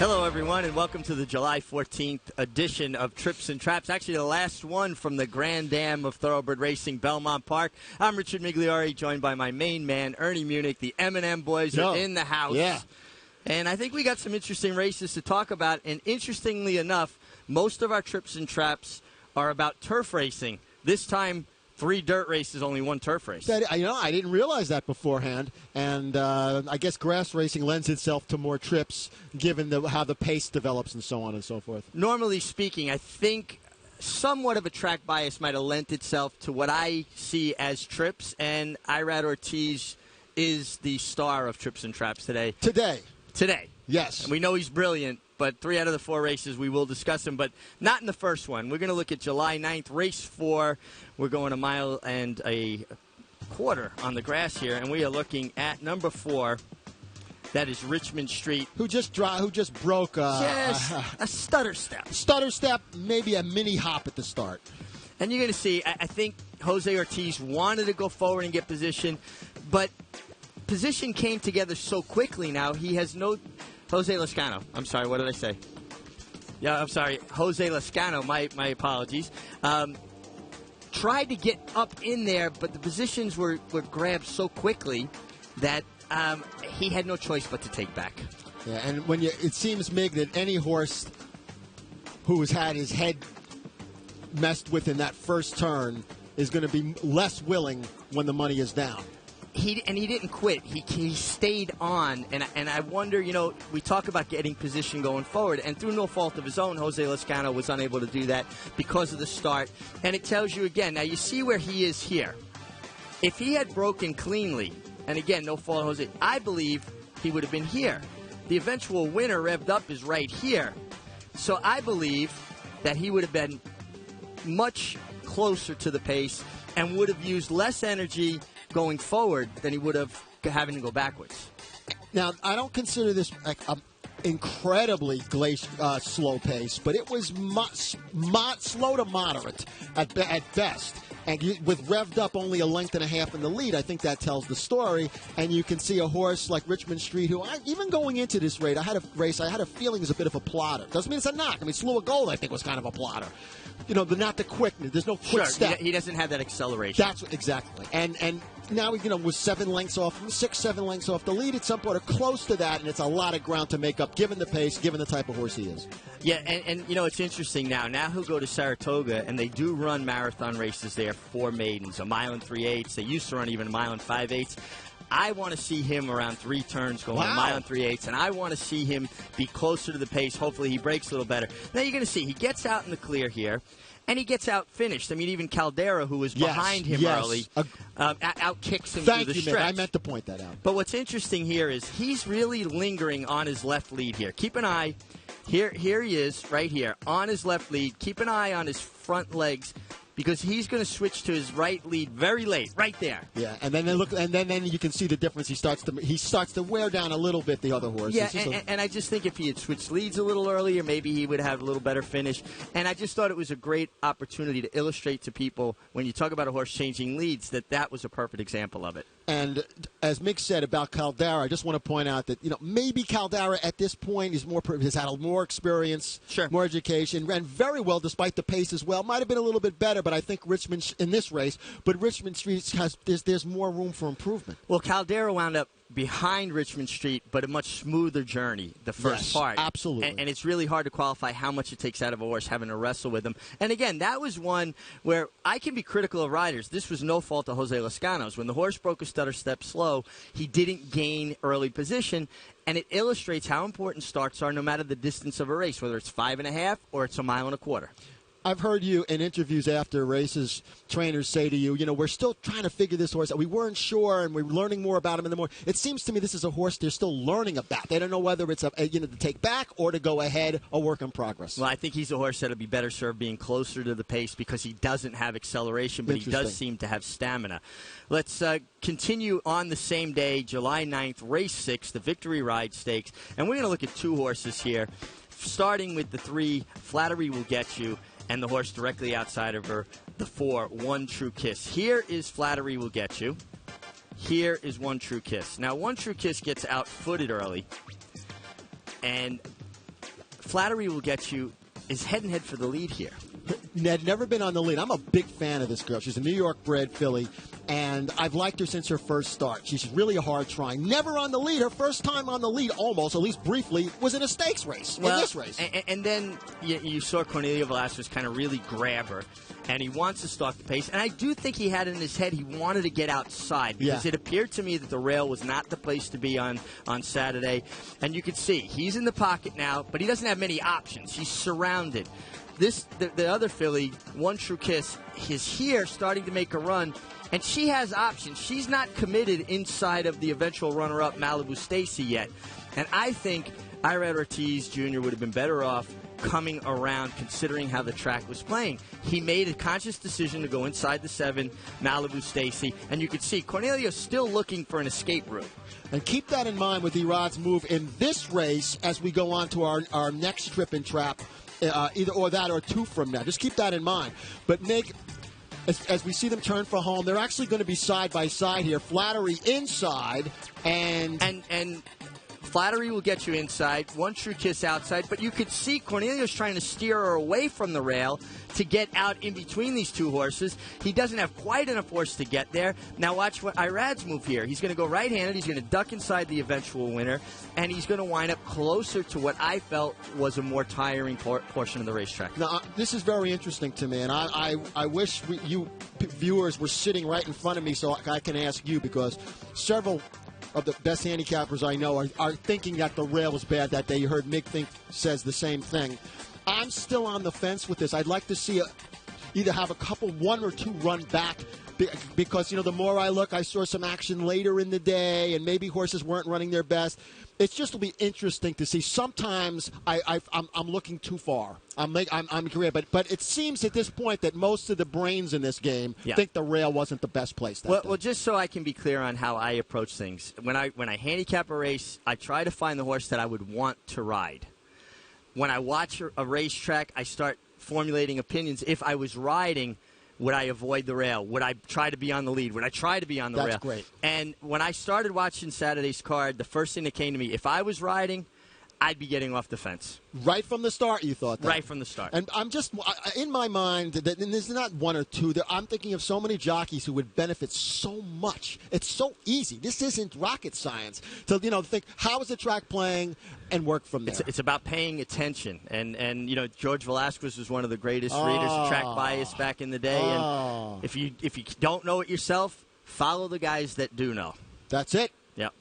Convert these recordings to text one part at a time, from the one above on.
Hello, everyone, and welcome to the July 14th edition of Trips and Traps. Actually, the last one from the Grand Dam of Thoroughbred Racing, Belmont Park. I'm Richard Migliore, joined by my main man, Ernie Munick. The M&M boys are in the house. Yeah. And I think we got some interesting races to talk about. And interestingly enough, most of our Trips and Traps are about turf racing. This time, 3 dirt races, only 1 turf race. I didn't realize that beforehand, and I guess grass racing lends itself to more trips, given how the pace develops and so on and so forth. Normally speaking, I think somewhat of a track bias might have lent itself to what I see as trips, and Irad Ortiz is the star of Trips and Traps today. Today. Yes. And we know he's brilliant, but 3 out of the 4 races we will discuss him, but not in the first one. We're going to look at July 9th, race 4. We're going a mile and a quarter on the grass here, and we are looking at number 4. That is Richmond Street. Who just broke a stutter step. Stutter step, maybe a mini hop at the start. And you're going to see, I think Jose Ortiz wanted to go forward and get position, but position came together so quickly now. He has no... Jose Lascano. I'm sorry, what did I say? Yeah, I'm sorry. Jose Lascano, my apologies. Tried to get up in there, but the positions were grabbed so quickly that he had no choice but to take back. Yeah, and it seems, Mig, that any horse who has had his head messed with in that first turn is going to be less willing when the money is down. He didn't quit. He stayed on, and I wonder, we talk about getting position going forward, and through no fault of his own, Jose Lascano was unable to do that because of the start. And it tells you again, now you see where he is here. If he had broken cleanly, and again, no fault of Jose, I believe he would have been here. The eventual winner revved up is right here. So I believe that he would have been much closer to the pace and would have used less energy going forward than he would have having to go backwards. Now, I don't consider this like an incredibly slow pace, but it was slow to moderate at best. And with revved up only a length and a half in the lead, I think that tells the story. And you can see a horse like Richmond Street, who even going into this race, I had a feeling is a bit of a plotter. Doesn't mean it's a knock. I mean, Slew of Gold, I think, was kind of a plotter. Not the quickness. There's no quick step. He doesn't have that acceleration. That's exactly. And now was 7 lengths off, 6-7 lengths off the lead at some point, or close to that, and it's a lot of ground to make up, given the pace, given the type of horse he is. Yeah, and it's interesting now. Now he'll go to Saratoga, and they do run marathon races there for maidens, a mile and 3/8. They used to run even a mile and 5/8. I want to see him around 3 turns going a mile and 3/8, and I want to see him be closer to the pace. Hopefully he breaks a little better. Now you're going to see he gets out in the clear here, and he gets out finished. I mean, even Caldera, who was behind him early, out kicks him through the stretch. I meant to point that out. But what's interesting here is he's really lingering on his left lead here. Keep an eye. Here he is, right here, on his left lead. Keep an eye on his front legs, because he's going to switch to his right lead very late, right there. Yeah, and then then you can see the difference. He starts to wear down a little bit the other horses. Yeah, and I just think if he had switched leads a little earlier, maybe he would have a little better finish. And I just thought it was a great opportunity to illustrate to people, when you talk about a horse changing leads, that was a perfect example of it. And as Mick said about Caldera, I just want to point out that maybe Caldera at this point has had more experience, more education, ran very well despite the pace as well. Might have been a little bit better, but I think Richmond in this race. But Richmond Street there's more room for improvement. Well, Caldera wound up behind Richmond Street, but a much smoother journey the first part. Absolutely. And it's really hard to qualify how much it takes out of a horse having to wrestle with him. And again, that was one where I can be critical of riders. This was no fault of Jose Lascano's. When the horse broke a stutter step slow, he didn't gain early position, and it illustrates how important starts are no matter the distance of a race, whether it's 5.5 or it's a mile and a quarter. I've heard you in interviews after races, trainers say to you, we're still trying to figure this horse out. We weren't sure, and we're learning more about him in the morning. It seems to me this is a horse they're still learning about. They don't know whether it's to take back or to go ahead, a work in progress. Well, I think he's a horse that'll be better served being closer to the pace because he doesn't have acceleration, but he does seem to have stamina. Let's continue on the same day, July 9th, race 6, the Victory Ride Stakes. And we're going to look at 2 horses here, starting with the 3, Flattery Will Get You, and the horse directly outside of her, the 4, One True Kiss. Here is Flattery Will Get You. Here is One True Kiss. Now, One True Kiss gets out-footed early, and Flattery Will Get You is head and head for the lead here. Had never been on the lead. I'm a big fan of this girl. She's a New York-bred filly, and I've liked her since her first start. She's really a hard trying. Never on the lead. Her first time on the lead, almost, at least briefly, was in a stakes race, in this race. And then you saw Cornelio Velasquez kind of really grab her, and he wants to stalk the pace. And I do think he had in his head he wanted to get outside because it appeared to me that the rail was not the place to be on Saturday. And you could see he's in the pocket now, but he doesn't have many options. He's surrounded. The other filly, One True Kiss, is here starting to make a run, and she has options. She's not committed inside of the eventual runner-up Malibu Stacy yet. And I think Irad Ortiz Jr. would have been better off coming around considering how the track was playing. He made a conscious decision to go inside the 7 Malibu Stacy, and you could see Cornelio's still looking for an escape route. And keep that in mind with Irad's move in this race as we go on to our next trip and trap. Either or that or 2 from now. Just keep that in mind. But as we see them turn for home, they're actually going to be side by side here. Flattery inside and Flattery Will Get You inside. One True Kiss outside. But you could see Cornelio's trying to steer her away from the rail to get out in between these 2 horses. He doesn't have quite enough force to get there. Now watch what Irad's move here. He's going to go right-handed. He's going to duck inside the eventual winner. And he's going to wind up closer to what I felt was a more tiring portion of the racetrack. Now, this is very interesting to me. And I wish you viewers were sitting right in front of me so I can ask you, because several of the best handicappers I know are thinking that the rail was bad that day. You heard Mick says the same thing. I'm still on the fence with this. I'd like to see either have a couple, 1 or 2 run back, because, the more I look, I saw some action later in the day, and maybe horses weren't running their best. It's just will be interesting to see. Sometimes I'm looking too far. I'm agree, but it seems at this point that most of the brains in this game think the rail wasn't the best place. Well, just so I can be clear on how I approach things, when I handicap a race, I try to find the horse that I would want to ride. When I watch a racetrack, I start formulating opinions. If I was riding, would I avoid the rail? Would I try to be on the lead? Would I try to be on the rail? That's great. And when I started watching Saturday's card, the first thing that came to me, if I was riding, I'd be getting off the fence. Right from the start, you thought that? Right from the start. And I'm just, in my mind, and there's not 1 or 2, I'm thinking of so many jockeys who would benefit so much. It's so easy. This isn't rocket science. So, think, how is the track playing, and work from there. It's about paying attention. And George Velasquez was one of the greatest readers of track bias back in the day. And if you don't know it yourself, follow the guys that do know. That's it. Yep.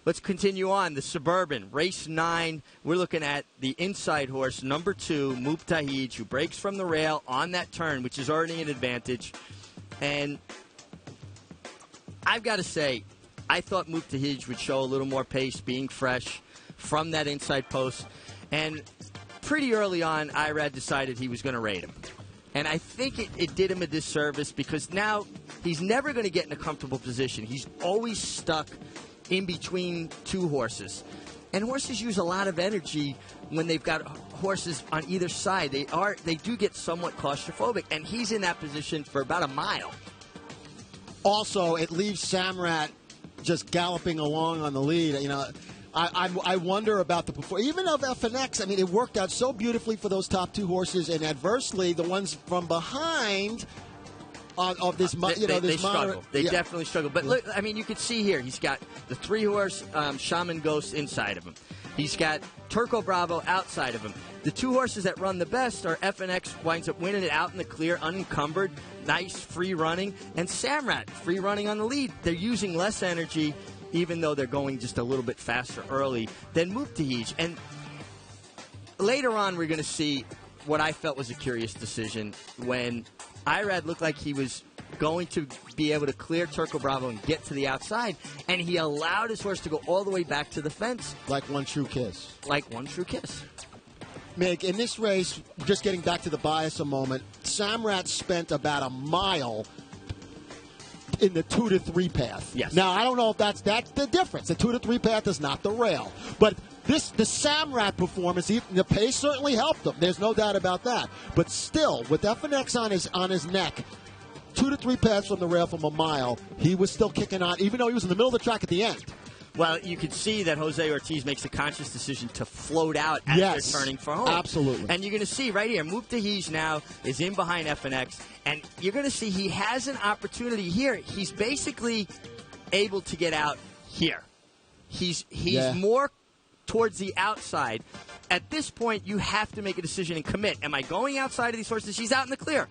Let's continue on. The Suburban, race 9. We're looking at the inside horse, number 2, Mubtahij, who breaks from the rail on that turn, which is already an advantage. And I've got to say, I thought Mubtahij would show a little more pace, being fresh from that inside post. And pretty early on, Irad decided he was going to rate him. And I think it did him a disservice, because now he's never going to get in a comfortable position. He's always stuck in between 2 horses. And horses use a lot of energy when they've got horses on either side. They do get somewhat claustrophobic, and he's in that position for about a mile. Also, it leaves Samrat just galloping along on the lead. I wonder about the performance. Even of FNX, it worked out so beautifully for those top 2 horses, and adversely, the ones from behind of this, they struggle. They definitely struggle. But look, you can see here, he's got the 3-horse Shaman Ghost inside of him. He's got Turco Bravo outside of him. The 2 horses that run the best are FNX, winds up winning it out in the clear, unencumbered, nice free running, and Samrat, free running on the lead. They're using less energy, even though they're going just a little bit faster early than Mubtahij. And later on, we're going to see what I felt was a curious decision when Irad looked like he was going to be able to clear Turco Bravo and get to the outside, and he allowed his horse to go all the way back to the fence. Like One True Kiss. Like One True Kiss. Meg, in this race, just getting back to the bias a moment, Samrat spent about a mile in the 2 to 3 path. Yes. Now, I don't know if that's the difference. The 2 to 3 path is not the rail. But the Samrat performance, the pace certainly helped him. There's no doubt about that. But still, with FNX on his neck, 2 to 3 paths from the rail from a mile, he was still kicking on, even though he was in the middle of the track at the end. Well, you could see that Jose Ortiz makes a conscious decision to float out as they're turning for home. Absolutely. And you're going to see right here, Muktaheej now is in behind FNX, and you're going to see he has an opportunity here. He's basically able to get out here. He's more towards the outside. At this point, you have to make a decision and commit. Am I going outside of these horses? He's out in the clear.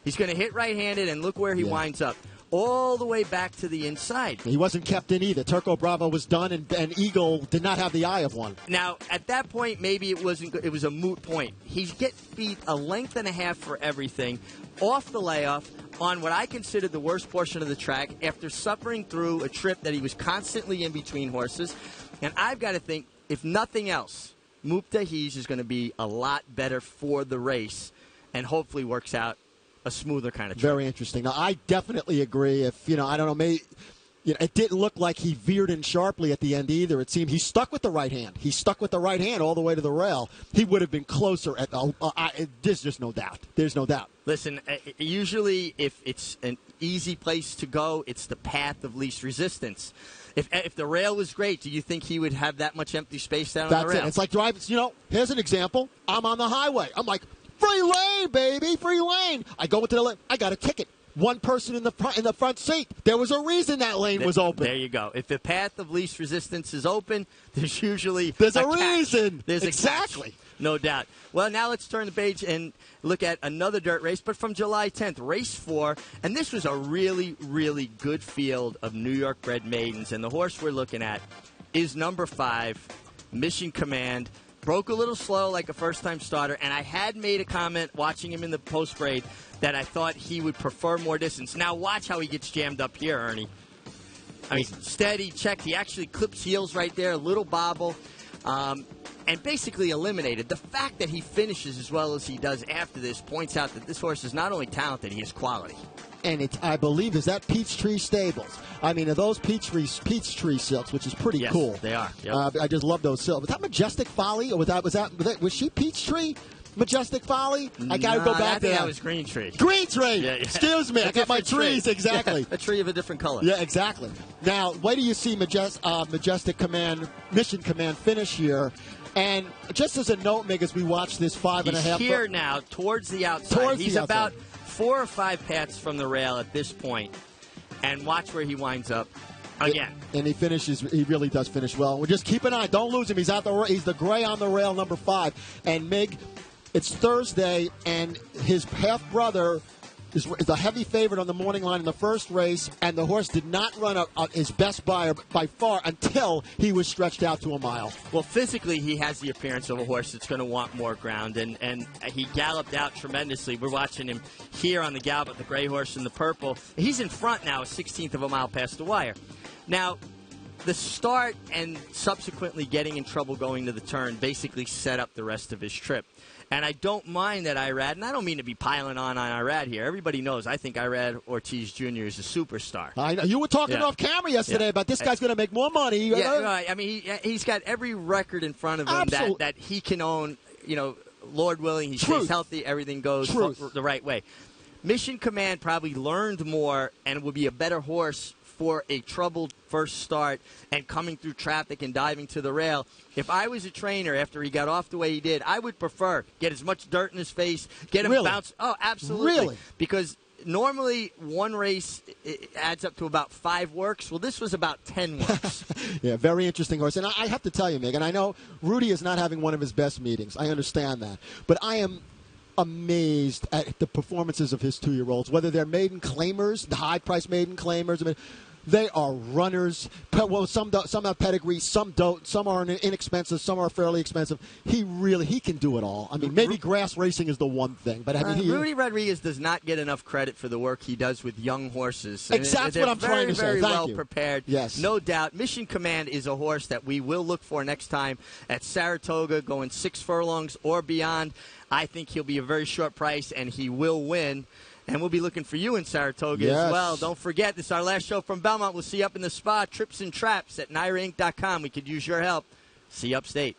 He's going to hit right-handed, and look where he winds up. All the way back to the inside. He wasn't kept in either. Turco Bravo was done, and Eagle did not have the eye of one. Now, at that point, maybe it was a moot point. He gets beat a length and a half for everything, off the layoff, on what I considered the worst portion of the track, after suffering through a trip that he was constantly in between horses. And I've got to think, if nothing else, Muktaheej is going to be a lot better for the race, and hopefully works out a smoother kind of trip. Very interesting. Now, I definitely agree. If, I don't know, maybe, it didn't look like he veered in sharply at the end either. It seemed he stuck with the right hand. He stuck with the right hand all the way to the rail. He would have been closer. There's just no doubt. There's no doubt. Listen, usually if it's an easy place to go, it's the path of least resistance. If the rail was great, do you think he would have that much empty space down on the rail? That's it. It's like driving. Here's an example. I'm on the highway. I'm like, free lane, baby, free lane. I go into the lane. I got a ticket. One person in the front seat. There was a reason that lane was open. There you go. If the path of least resistance is open, there's usually a reason. There's exactly. A catch. No doubt. Well, now let's turn the page and look at another dirt race, but from July 10th, race 4. And this was a really, really good field of New York-bred maidens. And the horse we're looking at is number 5, Mission Command. Broke a little slow like a first-time starter, and I had made a comment watching him in the post-grade that I thought he would prefer more distance. Now watch how he gets jammed up here, Ernie. I mean, steady, check. He actually clips heels right there, a little bobble, and basically eliminated. The fact that he finishes as well as he does after this points out that this horse is not only talented, he has quality. And I believe, is that Peachtree Stables? I mean, are those Peachtree silks, which is pretty cool. Yes, they are. Yep. I just love those silks. Was that Majestic Folly, or was she Peachtree? Majestic Folly? I got to go back there. I think that was Green Tree. Green Tree! Yeah. Excuse me, I got my trees, exactly. A tree of a different color. Yeah, exactly. Now, wait till you see Majestic Command, Mission Command finish here. And just as a note, Mig, as we watch this 5.5... He's here now, towards the outside. He's about 4 or 5 paths from the rail at this point. And watch where he winds up again. And he finishes. He really does finish well. We'll just keep an eye. Don't lose him. He's He's the gray on the rail, number 5. And Mig, it's Thursday, and his half brother is the heavy favorite on the morning line in the first race, and the horse did not run his best by far until he was stretched out to a mile. Well, physically, he has the appearance of a horse that's going to want more ground, and he galloped out tremendously. We're watching him here on the gallop with the gray horse in the purple. He's in front now, a 16th of a mile past the wire. Now, the start and subsequently getting in trouble going to the turn basically set up the rest of his trip. And I don't mind that Irad, and I don't mean to be piling on Irad here. Everybody knows I think Irad Ortiz Jr. is a superstar. I know. You were talking off camera yesterday about this guy's going to make more money. Yeah, right. I mean, he's got every record in front of him that he can own. Lord willing, he stays healthy, everything goes the right way. Mission Command probably learned more and would be a better horse for a troubled first start and coming through traffic and diving to the rail. If I was a trainer after he got off the way he did, I would prefer get as much dirt in his face, get him bounce. Oh, absolutely. Really? Because normally one race adds up to about 5 works. Well, this was about 10 works. Yeah, very interesting horse. And I have to tell you, Megan, I know Rudy is not having one of his best meetings. I understand that. But I am amazed at the performances of his 2-year-olds, whether they're maiden claimers, the high-priced maiden claimers. I mean, they are runners. Well, some have pedigree, some don't. Some are inexpensive, some are fairly expensive. He can do it all. I mean, maybe grass racing is the one thing, but I mean, Rudy Rodriguez does not get enough credit for the work he does with young horses. Exactly what I'm trying to say. Very well prepared. Yes, no doubt. Mission Command is a horse that we will look for next time at Saratoga, going 6 furlongs or beyond. I think he'll be a very short price, and he will win. And we'll be looking for you in Saratoga as well. Don't forget, this is our last show from Belmont. We'll see you up in the spa. Trips and Traps at NYRAInc.com. We could use your help. See you upstate.